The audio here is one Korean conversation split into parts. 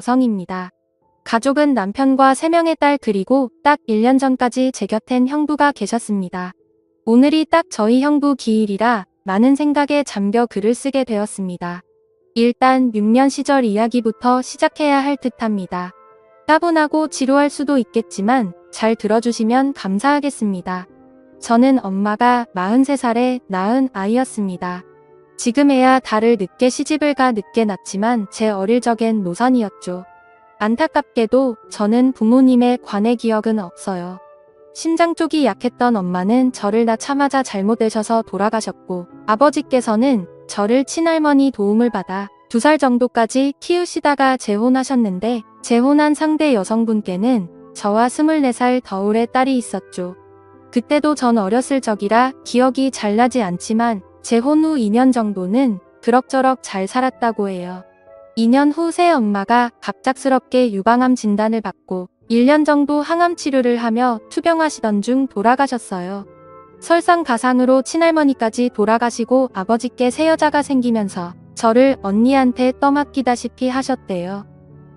여성입니다. 가족은 남편과 3명의 딸 그리고 딱 1년 전까지 제 곁엔 형부가 계셨습니다. 오늘이 딱 저희 형부 기일이라 많은 생각에 잠겨 글을 쓰게 되었습니다. 일단 6년 시절 이야기부터 시작해야 할 듯합니다. 따분하고 지루할 수도 있겠지만 잘 들어주시면 감사하겠습니다. 저는 엄마가 43살에 낳은 아이였습니다. 지금에야 달을 늦게 시집을 가 늦게 낳지만 제 어릴 적엔 노산이었죠. 안타깝게도 저는 부모님의 관의 기억은 없어요. 심장 쪽이 약했던 엄마는 저를 낳자마자 잘못되셔서 돌아가셨고 아버지께서는 저를 친할머니 도움을 받아 2살 정도까지 키우시다가 재혼하셨는데 재혼한 상대 여성분께는 저와 24살 더울의 딸이 있었죠. 그때도 전 어렸을 적이라 기억이 잘 나지 않지만 재혼 후 2년 정도는 그럭저럭 잘 살았다고 해요. 2년 후 새엄마가 갑작스럽게 유방암 진단을 받고 1년 정도 항암 치료를 하며 투병하시던 중 돌아가셨어요. 설상가상으로 친할머니까지 돌아가시고 아버지께 새 여자가 생기면서 저를 언니한테 떠맡기다시피 하셨대요.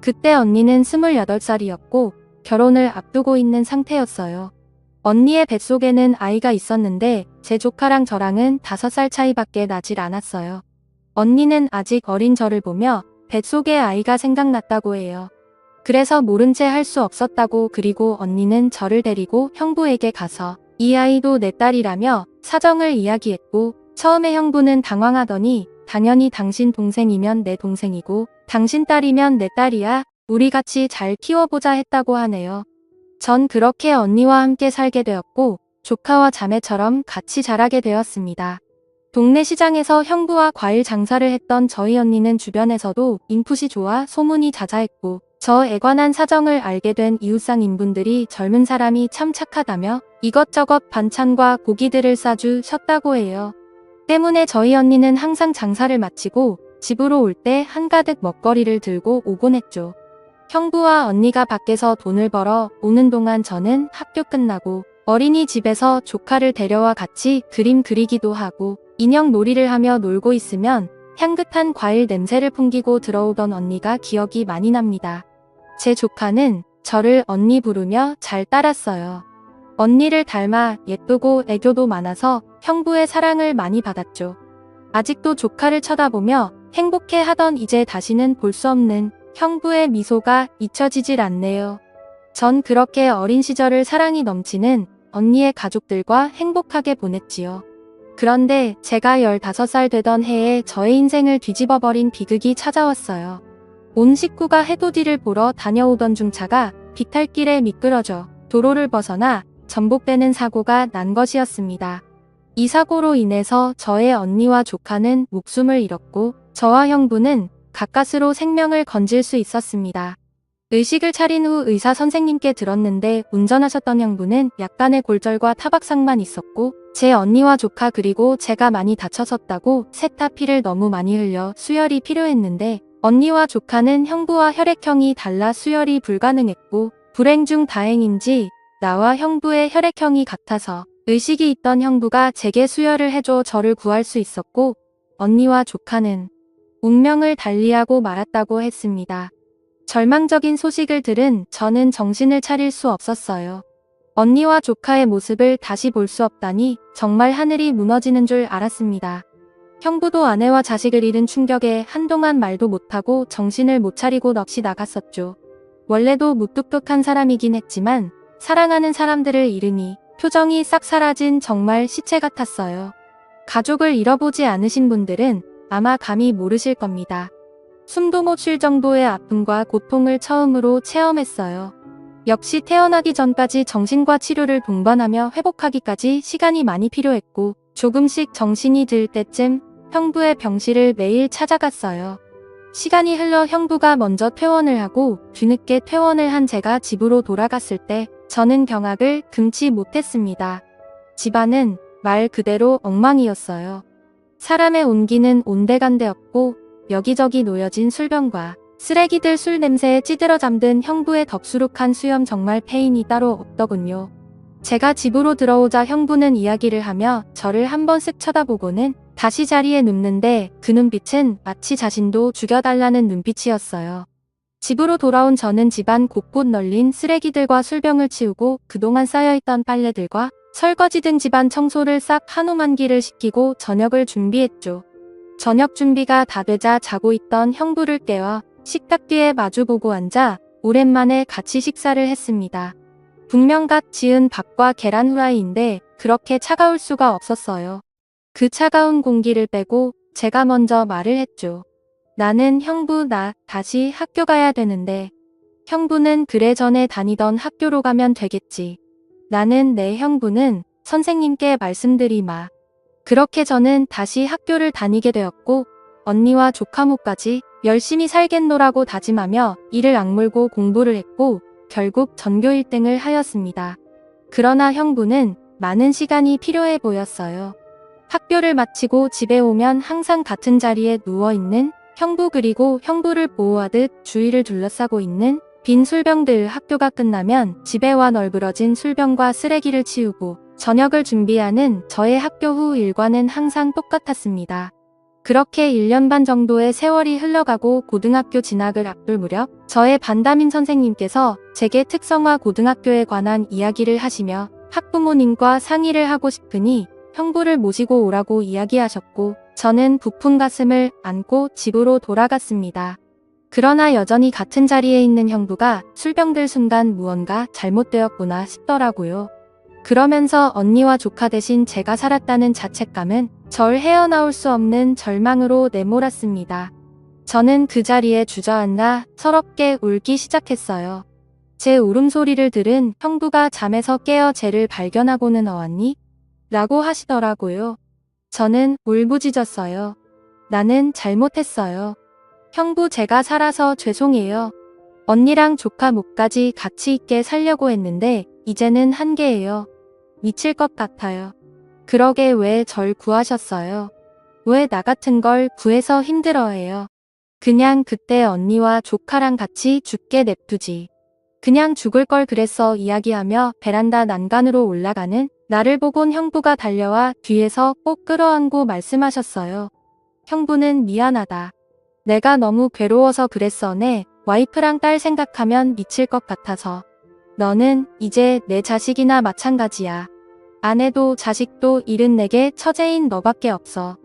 그때 언니는 28살이었고 결혼을 앞두고 있는 상태였어요. 언니의 뱃속에는 아이가 있었는데 제 조카랑 저랑은 5살 차이밖에 나질 않았어요. 언니는 아직 어린 저를 보며 뱃속에 아이가 생각났다고 해요. 그래서 모른 채 할 수 없었다고 그리고 언니는 저를 데리고 형부에게 가서 이 아이도 내 딸이라며 사정을 이야기했고 처음에 형부는 당황하더니 당연히 당신 동생이면 내 동생이고 당신 딸이면 내 딸이야. 우리 같이 잘 키워보자 했다고 하네요. 전 그렇게 언니와 함께 살게 되었고 조카와 자매처럼 같이 자라게 되었습니다. 동네 시장에서 형부와 과일 장사를 했던 저희 언니는 주변에서도 인풋이 좋아 소문이 자자했고 저 애관한 사정을 알게 된 이웃상인분들이 젊은 사람이 참 착하다며 이것저것 반찬과 고기들을 싸주셨다고 해요. 때문에 저희 언니는 항상 장사를 마치고 집으로 올 때 한가득 먹거리를 들고 오곤 했죠. 형부와 언니가 밖에서 돈을 벌어 오는 동안 저는 학교 끝나고 어린이집에서 조카를 데려와 같이 그림 그리기도 하고 인형 놀이를 하며 놀고 있으면 향긋한 과일 냄새를 풍기고 들어오던 언니가 기억이 많이 납니다. 제 조카는 저를 언니 부르며 잘 따랐어요. 언니를 닮아 예쁘고 애교도 많아서 형부의 사랑을 많이 받았죠. 아직도 조카를 쳐다보며 행복해하던 이제 다시는 볼 수 없는 형부의 미소가 잊혀지질 않네요. 전 그렇게 어린 시절을 사랑이 넘치는 언니의 가족들과 행복하게 보냈지요. 그런데 제가 15살 되던 해에 저의 인생을 뒤집어버린 비극이 찾아왔어요. 온 식구가 해돋이를 보러 다녀오던 중차가 비탈길에 미끄러져 도로를 벗어나 전복되는 사고가 난 것이었습니다. 이 사고로 인해서 저의 언니와 조카는 목숨을 잃었고 저와 형부는 가까스로 생명을 건질 수 있었습니다. 의식을 차린 후 의사 선생님께 들었는데 운전하셨던 형부는 약간의 골절과 타박상만 있었고 제 언니와 조카 그리고 제가 많이 다쳤었다고 셋 다 피를 너무 많이 흘려 수혈이 필요했는데 언니와 조카는 형부와 혈액형이 달라 수혈이 불가능했고 불행 중 다행인지 나와 형부의 혈액형이 같아서 의식이 있던 형부가 제게 수혈을 해줘 저를 구할 수 있었고 언니와 조카는 운명을 달리하고 말았다고 했습니다. 절망적인 소식을 들은 저는 정신을 차릴 수 없었어요. 언니와 조카의 모습을 다시 볼 수 없다니 정말 하늘이 무너지는 줄 알았습니다. 형부도 아내와 자식을 잃은 충격에 한동안 말도 못하고 정신을 못 차리고 넋이 나갔었죠. 원래도 무뚝뚝한 사람이긴 했지만 사랑하는 사람들을 잃으니 표정이 싹 사라진 정말 시체 같았어요. 가족을 잃어보지 않으신 분들은 아마 감히 모르실 겁니다. 숨도 못 쉴 정도의 아픔과 고통을 처음으로 체험했어요. 역시 태어나기 전까지 정신과 치료를 동반하며 회복하기까지 시간이 많이 필요했고 조금씩 정신이 들 때쯤 형부의 병실을 매일 찾아갔어요. 시간이 흘러 형부가 먼저 퇴원을 하고 뒤늦게 퇴원을 한 제가 집으로 돌아갔을 때 저는 경악을 금치 못했습니다. 집안은 말 그대로 엉망이었어요. 사람의 온기는 온데간데없고 여기저기 놓여진 술병과 쓰레기들 술 냄새에 찌들어 잠든 형부의 덥수룩한 수염 정말 페인이 따로 없더군요. 제가 집으로 들어오자 형부는 이야기를 하며 저를 한번 쓱 쳐다보고는 다시 자리에 눕는데 그 눈빛은 마치 자신도 죽여달라는 눈빛이었어요. 집으로 돌아온 저는 집안 곳곳 널린 쓰레기들과 술병을 치우고 그동안 쌓여있던 빨래들과 설거지 등 집안 청소를 싹 한우만기를 시키고 저녁을 준비했죠. 저녁 준비가 다 되자 자고 있던 형부를 깨워 식탁 뒤에 마주보고 앉아 오랜만에 같이 식사를 했습니다. 분명 갓 지은 밥과 계란 후라이인데 그렇게 차가울 수가 없었어요. 그 차가운 공기를 빼고 제가 먼저 말을 했죠. 나는 형부 나 다시 학교 가야 되는데. 형부는 그래 전에 다니던 학교로 가면 되겠지. 나는 내 형부는 선생님께 말씀드리마. 그렇게 저는 다시 학교를 다니게 되었고 언니와 조카모까지 열심히 살겠노라고 다짐하며 이를 악물고 공부를 했고 결국 전교 1등을 하였습니다. 그러나 형부는 많은 시간이 필요해 보였어요. 학교를 마치고 집에 오면 항상 같은 자리에 누워있는 형부 그리고 형부를 보호하듯 주위를 둘러싸고 있는 빈 술병들 학교가 끝나면 집에 와 널브러진 술병과 쓰레기를 치우고 저녁을 준비하는 저의 학교 후 일과는 항상 똑같았습니다. 그렇게 1년 반 정도의 세월이 흘러가고 고등학교 진학을 앞둘 무렵 저의 반담임 선생님께서 제게 특성화 고등학교에 관한 이야기를 하시며 학부모님과 상의를 하고 싶으니 형부를 모시고 오라고 이야기하셨고 저는 부푼 가슴을 안고 집으로 돌아갔습니다. 그러나 여전히 같은 자리에 있는 형부가 술병들 순간 무언가 잘못되었구나 싶더라고요. 그러면서 언니와 조카 대신 제가 살았다는 자책감은 절 헤어나올 수 없는 절망으로 내몰았습니다. 저는 그 자리에 주저앉아 서럽게 울기 시작했어요. 제 울음소리를 들은 형부가 잠에서 깨어 쟤를 발견하고는 어왔니? 라고 하시더라고요. 저는 울부짖었어요. 나는 잘못했어요. 형부 제가 살아서 죄송해요. 언니랑 조카 목까지 같이 있게 살려고 했는데 이제는 한계예요. 미칠 것 같아요. 그러게 왜 절 구하셨어요? 왜 나 같은 걸 구해서 힘들어해요? 그냥 그때 언니와 조카랑 같이 죽게 냅두지. 그냥 죽을 걸 그랬어 이야기하며 베란다 난간으로 올라가는 나를 보곤 형부가 달려와 뒤에서 꼭 끌어안고 말씀하셨어요. 형부는 미안하다. 내가 너무 괴로워서 그랬어. 내 와이프랑 딸 생각하면 미칠 것 같아서. 너는 이제 내 자식이나 마찬가지야. 아내도 자식도 잃은 내게 처제인 너밖에 없어.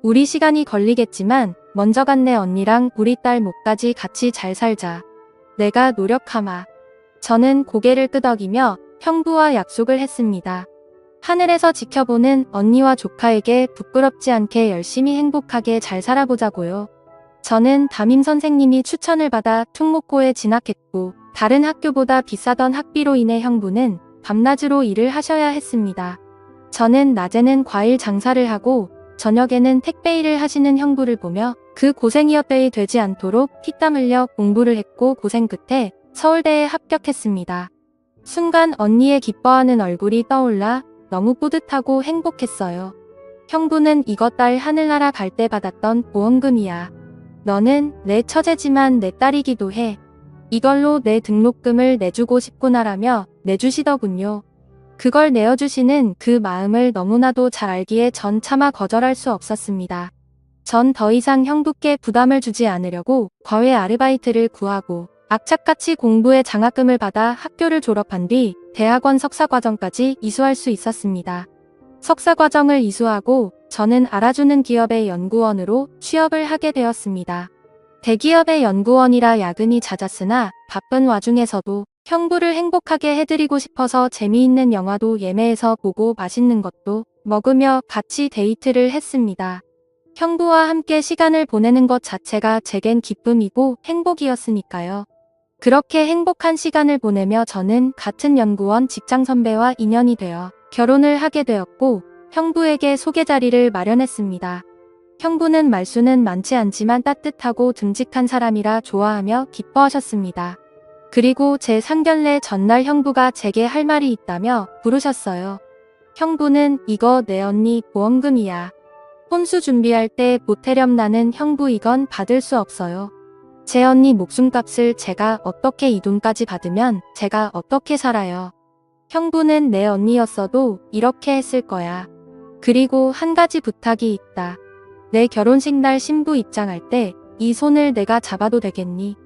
우리 시간이 걸리겠지만 먼저 간 내 언니랑 우리 딸 목까지 같이 잘 살자. 내가 노력하마. 저는 고개를 끄덕이며 형부와 약속을 했습니다. 하늘에서 지켜보는 언니와 조카에게 부끄럽지 않게 열심히 행복하게 잘 살아보자고요. 저는 담임 선생님이 추천을 받아 특목고에 진학했고 다른 학교보다 비싸던 학비로 인해 형부는 밤낮으로 일을 하셔야 했습니다. 저는 낮에는 과일 장사를 하고 저녁에는 택배 일을 하시는 형부를 보며 그 고생이었대이 되지 않도록 피땀 흘려 공부를 했고 고생 끝에 서울대에 합격했습니다. 순간 언니의 기뻐하는 얼굴이 떠올라 너무 뿌듯하고 행복했어요. 형부는 이것 딸 하늘나라 갈 때 받았던 보험금이야. 너는 내 처제지만 내 딸이기도 해. 이걸로 내 등록금을 내주고 싶구나라며 내주시더군요. 그걸 내어주시는 그 마음을 너무나도 잘 알기에 전 차마 거절할 수 없었습니다. 전 더 이상 형부께 부담을 주지 않으려고 과외 아르바이트를 구하고 악착같이 공부에 장학금을 받아 학교를 졸업한 뒤 대학원 석사과정까지 이수할 수 있었습니다. 석사과정을 이수하고 저는 알아주는 기업의 연구원으로 취업을 하게 되었습니다. 대기업의 연구원이라 야근이 잦았으나 바쁜 와중에서도 형부를 행복하게 해드리고 싶어서 재미있는 영화도 예매해서 보고 맛있는 것도 먹으며 같이 데이트를 했습니다. 형부와 함께 시간을 보내는 것 자체가 제겐 기쁨이고 행복이었으니까요. 그렇게 행복한 시간을 보내며 저는 같은 연구원 직장 선배와 인연이 되어 결혼을 하게 되었고 형부에게 소개 자리를 마련했습니다. 형부는 말수는 많지 않지만 따뜻하고 듬직한 사람이라 좋아하며 기뻐하셨습니다. 그리고 제 상견례 전날 형부가 제게 할 말이 있다며 부르셨어요. 형부는 이거 내 언니 보험금이야. 혼수 준비할 때 보태렴. 나는 형부 이건 받을 수 없어요. 제 언니 목숨값을 제가 어떻게 이 돈까지 받으면 제가 어떻게 살아요. 형부는 내 언니였어도 이렇게 했을 거야. 그리고 한 가지 부탁이 있다. 내 결혼식 날 신부 입장할 때 이 손을 내가 잡아도 되겠니?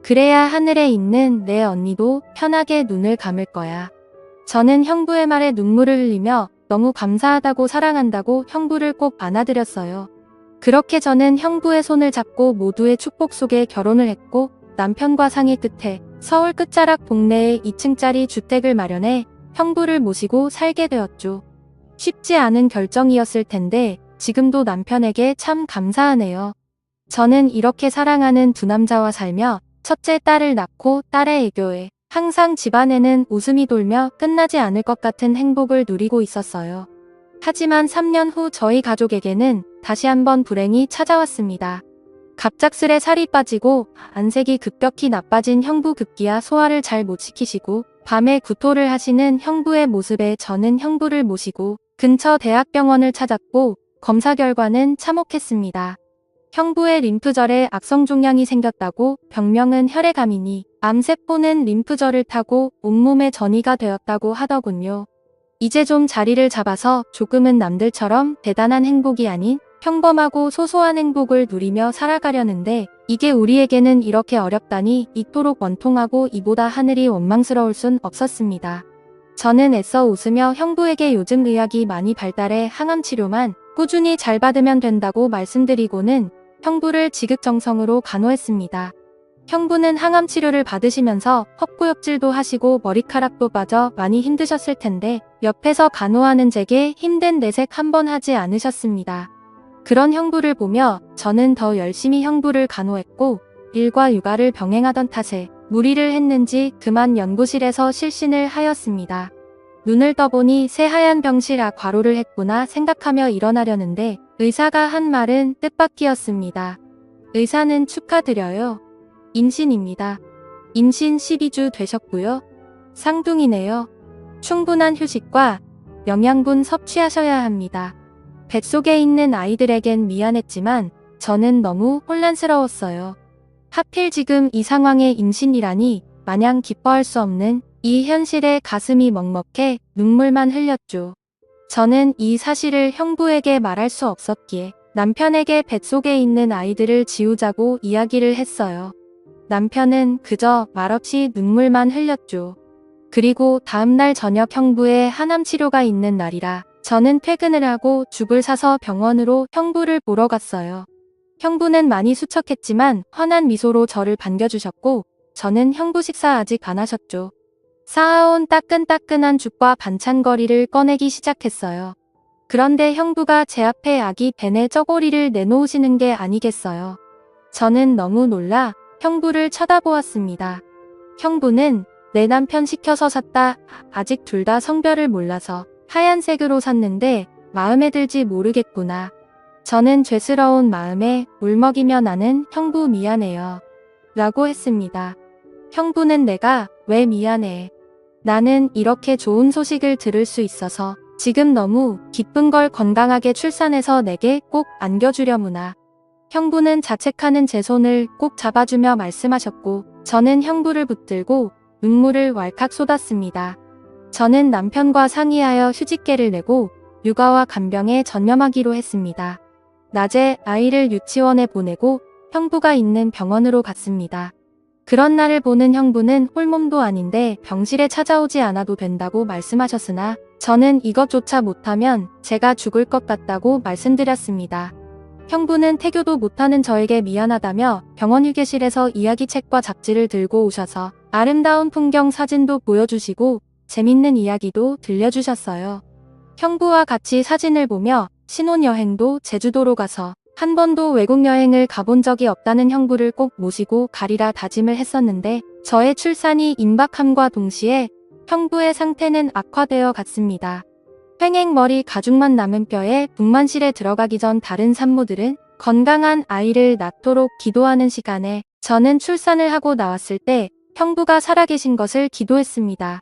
그래야 하늘에 있는 내 언니도 편하게 눈을 감을 거야. 저는 형부의 말에 눈물을 흘리며 너무 감사하다고 사랑한다고 형부를 꼭 안아드렸어요. 그렇게 저는 형부의 손을 잡고 모두의 축복 속에 결혼을 했고 남편과 상의 끝에 서울 끝자락 동네에 2층짜리 주택을 마련해 형부를 모시고 살게 되었죠. 쉽지 않은 결정이었을 텐데 지금도 남편에게 참 감사하네요. 저는 이렇게 사랑하는 두 남자와 살며 첫째 딸을 낳고 딸의 애교에 항상 집안에는 웃음이 돌며 끝나지 않을 것 같은 행복을 누리고 있었어요. 하지만 3년 후 저희 가족에게는 다시 한번 불행이 찾아왔습니다. 갑작스레 살이 빠지고 안색이 급격히 나빠진 형부 급기야 소화를 잘 못 시키시고 밤에 구토를 하시는 형부의 모습에 저는 형부를 모시고 근처 대학병원을 찾았고 검사 결과는 참혹했습니다. 형부의 림프절에 악성 종양이 생겼다고 병명은 혈액암이니 암세포는 림프절을 타고 온몸에 전이가 되었다고 하더군요. 이제 좀 자리를 잡아서 조금은 남들처럼 대단한 행복이 아닌 평범하고 소소한 행복을 누리며 살아가려는데 이게 우리에게는 이렇게 어렵다니 이토록 원통하고 이보다 하늘이 원망스러울 순 없었습니다. 저는 애써 웃으며 형부에게 요즘 의학이 많이 발달해 항암 치료만 꾸준히 잘 받으면 된다고 말씀드리고는 형부를 지극정성으로 간호했습니다. 형부는 항암 치료를 받으시면서 헛구역질도 하시고 머리카락도 빠져 많이 힘드셨을 텐데 옆에서 간호하는 제게 힘든 내색 한번 하지 않으셨습니다. 그런 형부를 보며 저는 더 열심히 형부를 간호했고 일과 육아를 병행하던 탓에 무리를 했는지 그만 연구실에서 실신을 하였습니다. 눈을 떠보니 새하얀 병실 과로를 했구나 생각하며 일어나려는데 의사가 한 말은 뜻밖이었습니다. 의사는 축하드려요. 임신입니다. 임신 12주 되셨고요. 쌍둥이네요. 충분한 휴식과 영양분 섭취하셔야 합니다. 뱃속에 있는 아이들에겐 미안했지만 저는 너무 혼란스러웠어요. 하필 지금 이 상황에 임신이라니 마냥 기뻐할 수 없는 이 현실에 가슴이 먹먹해 눈물만 흘렸죠. 저는 이 사실을 형부에게 말할 수 없었기에 남편에게 뱃속에 있는 아이들을 지우자고 이야기를 했어요. 남편은 그저 말없이 눈물만 흘렸죠. 그리고 다음날 저녁 형부의 항암 치료가 있는 날이라 저는 퇴근을 하고 죽을 사서 병원으로 형부를 보러 갔어요. 형부는 많이 수척했지만 환한 미소로 저를 반겨주셨고 저는 형부 식사 아직 안 하셨죠. 쌓아온 따끈따끈한 죽과 반찬거리를 꺼내기 시작했어요. 그런데 형부가 제 앞에 아기 벤의 쩌고리를 내놓으시는 게 아니겠어요. 저는 너무 놀라 형부를 쳐다보았습니다. 형부는 내 남편 시켜서 샀다. 아직 둘 다 성별을 몰라서 하얀색으로 샀는데 마음에 들지 모르겠구나. 저는 죄스러운 마음에 울먹이며 나는 형부 미안해요. 라고 했습니다. 형부는 내가 왜 미안해. 나는 이렇게 좋은 소식을 들을 수 있어서 지금 너무 기쁜 걸 건강하게 출산해서 내게 꼭 안겨주려무나. 형부는 자책하는 제 손을 꼭 잡아주며 말씀하셨고 저는 형부를 붙들고 눈물을 왈칵 쏟았습니다. 저는 남편과 상의하여 휴직계를 내고 육아와 간병에 전념하기로 했습니다. 낮에 아이를 유치원에 보내고 형부가 있는 병원으로 갔습니다. 그런 날을 보는 형부는 홀몸도 아닌데 병실에 찾아오지 않아도 된다고 말씀하셨으나 저는 이것조차 못하면 제가 죽을 것 같다고 말씀드렸습니다. 형부는 태교도 못하는 저에게 미안하다며 병원 휴게실에서 이야기책과 잡지를 들고 오셔서 아름다운 풍경 사진도 보여주시고 재밌는 이야기도 들려주셨어요. 형부와 같이 사진을 보며 신혼여행도 제주도로 가서 한 번도 외국 여행을 가본 적이 없다는 형부를 꼭 모시고 가리라 다짐을 했었는데 저의 출산이 임박함과 동시에 형부의 상태는 악화되어 갔습니다. 횡행머리 가죽만 남은 뼈에 분만실에 들어가기 전 다른 산모들은 건강한 아이를 낳도록 기도하는 시간에 저는 출산을 하고 나왔을 때 형부가 살아계신 것을 기도했습니다.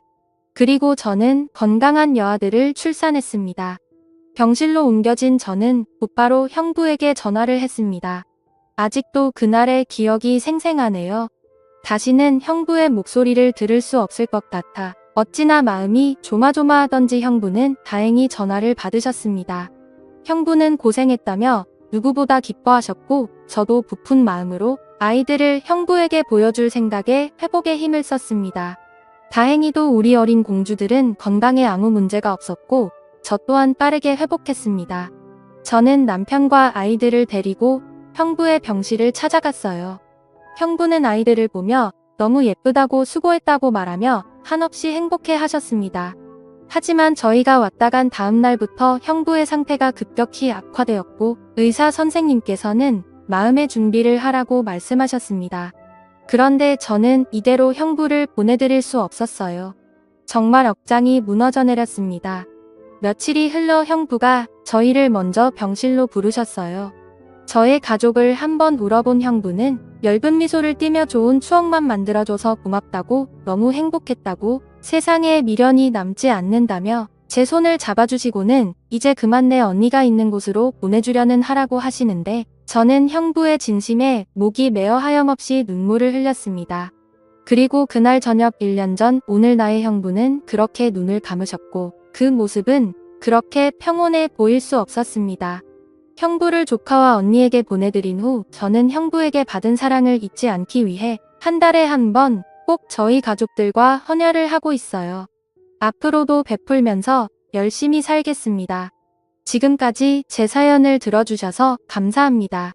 그리고 저는 건강한 여아들을 출산했습니다. 병실로 옮겨진 저는 곧바로 형부에게 전화를 했습니다. 아직도 그날의 기억이 생생하네요. 다시는 형부의 목소리를 들을 수 없을 것 같아 어찌나 마음이 조마조마하던지 형부는 다행히 전화를 받으셨습니다. 형부는 고생했다며 누구보다 기뻐하셨고 저도 부푼 마음으로 아이들을 형부에게 보여줄 생각에 회복에 힘을 썼습니다. 다행히도 우리 어린 공주들은 건강에 아무 문제가 없었고 저 또한 빠르게 회복했습니다. 저는 남편과 아이들을 데리고 형부의 병실을 찾아갔어요. 형부는 아이들을 보며 너무 예쁘다고 수고했다고 말하며 한없이 행복해 하셨습니다. 하지만 저희가 왔다 간 다음 날부터 형부의 상태가 급격히 악화되었고 의사 선생님께서는 마음의 준비를 하라고 말씀하셨습니다. 그런데 저는 이대로 형부를 보내드릴 수 없었어요. 정말 억장이 무너져 내렸습니다. 며칠이 흘러 형부가 저희를 먼저 병실로 부르셨어요. 저의 가족을 한번 울어본 형부는 엷은 미소를 띠며 좋은 추억만 만들어줘서 고맙다고, 너무 행복했다고, 세상에 미련이 남지 않는다며 제 손을 잡아주시고는 이제 그만 내 언니가 있는 곳으로 보내주려는 하라고 하시는데 저는 형부의 진심에 목이 메어 하염없이 눈물을 흘렸습니다. 그리고 그날 저녁 1년 전 오늘 나의 형부는 그렇게 눈을 감으셨고 그 모습은 그렇게 평온해 보일 수 없었습니다. 형부를 조카와 언니에게 보내드린 후 저는 형부에게 받은 사랑을 잊지 않기 위해 한 달에 한 번 꼭 저희 가족들과 헌혈을 하고 있어요. 앞으로도 베풀면서 열심히 살겠습니다. 지금까지 제 사연을 들어주셔서 감사합니다.